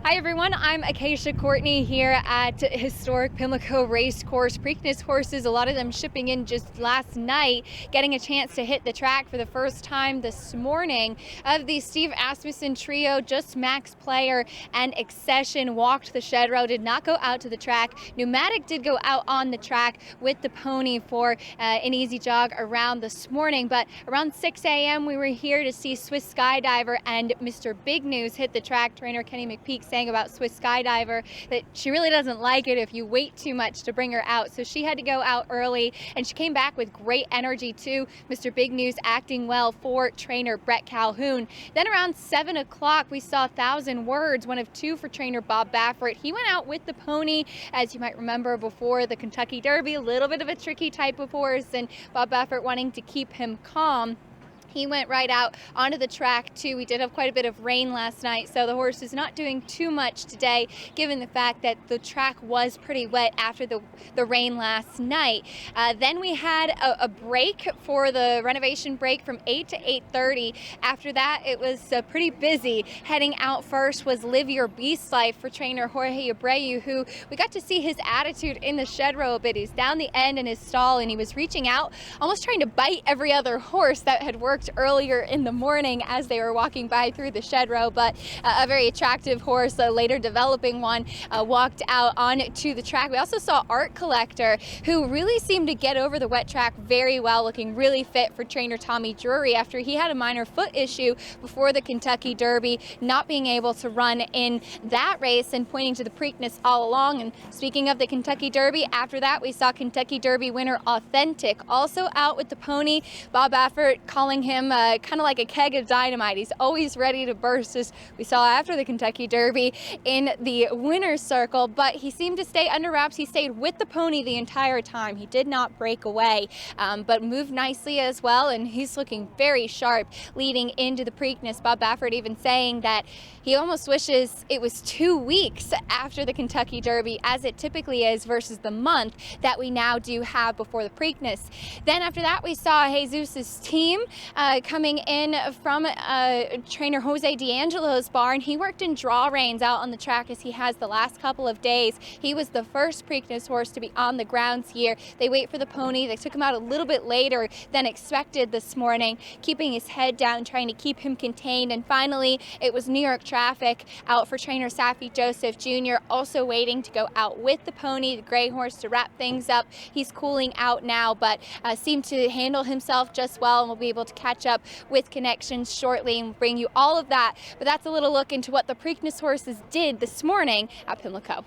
Hi everyone, I'm Acacia Courtney here at historic Pimlico Racecourse. Preakness horses, a lot of them shipping in just last night, getting a chance to hit the track for the first time this morning. Of the Steve Asmussen trio, just Max Player and Accession walked the shed row, did not go out to the track. Pneumatic did go out on the track with the pony for an easy jog around this morning, but around 6 a.m. we were here to see Swiss Skydiver and Mr. Big News hit the track. Trainer Kenny McPeak saying about Swiss Skydiver that she really doesn't like it if you wait too much to bring her out, so she had to go out early, and she came back with great energy too. Mr. Big News acting well for trainer Brett Calhoun. Then around 7 o'clock we saw 1,000 Words, one of two for trainer Bob Baffert. He went out with the pony, as you might remember before the Kentucky Derby, a little bit of a tricky type of horse, and Bob Baffert wanting to keep him calm. He went right out onto the track too. We did have quite a bit of rain last night, so the horse is not doing too much today, given the fact that the track was pretty wet after the rain last night. Then we had a break for the renovation break from 8 to 8:30. After that, it was pretty busy. Heading out first was Live Your Beast Life for trainer Jorge Abreu, who we got to see his attitude in the shed row a bit. He's down the end in his stall, and he was reaching out, almost trying to bite every other horse that had worked earlier in the morning as they were walking by through the shed row. But a very attractive horse, a later developing one, walked out onto the track. We also saw Art Collector, who really seemed to get over the wet track very well, looking really fit for trainer Tommy Drury after he had a minor foot issue before the Kentucky Derby, not being able to run in that race, and pointing to the Preakness all along. And speaking of the Kentucky Derby, after that we saw Kentucky Derby winner Authentic also out with the pony. Bob Baffert calling him kind of like a keg of dynamite. He's always ready to burst, as we saw after the Kentucky Derby in the winner's circle, but he seemed to stay under wraps. He stayed with the pony the entire time. He did not break away, but moved nicely as well, and he's looking very sharp leading into the Preakness. Bob Baffert even saying that he almost wishes it was 2 weeks after the Kentucky Derby, as it typically is, versus the month that we now do have before the Preakness. Then after that we saw Jesus's team coming in from trainer Jose D'Angelo's barn. He worked in draw reins out on the track, as he has the last couple of days. He was the first Preakness horse to be on the grounds here. They wait for the pony. They took him out a little bit later than expected this morning, keeping his head down, trying to keep him contained. And finally, it was New York Traffic out for trainer Safi Joseph Jr., also waiting to go out with the pony, the gray horse, to wrap things up. He's cooling out now, but seemed to handle himself just well, and we'll be able to catch up with Connections shortly and bring you all of that. But that's a little look into what the Preakness horses did this morning at Pimlico.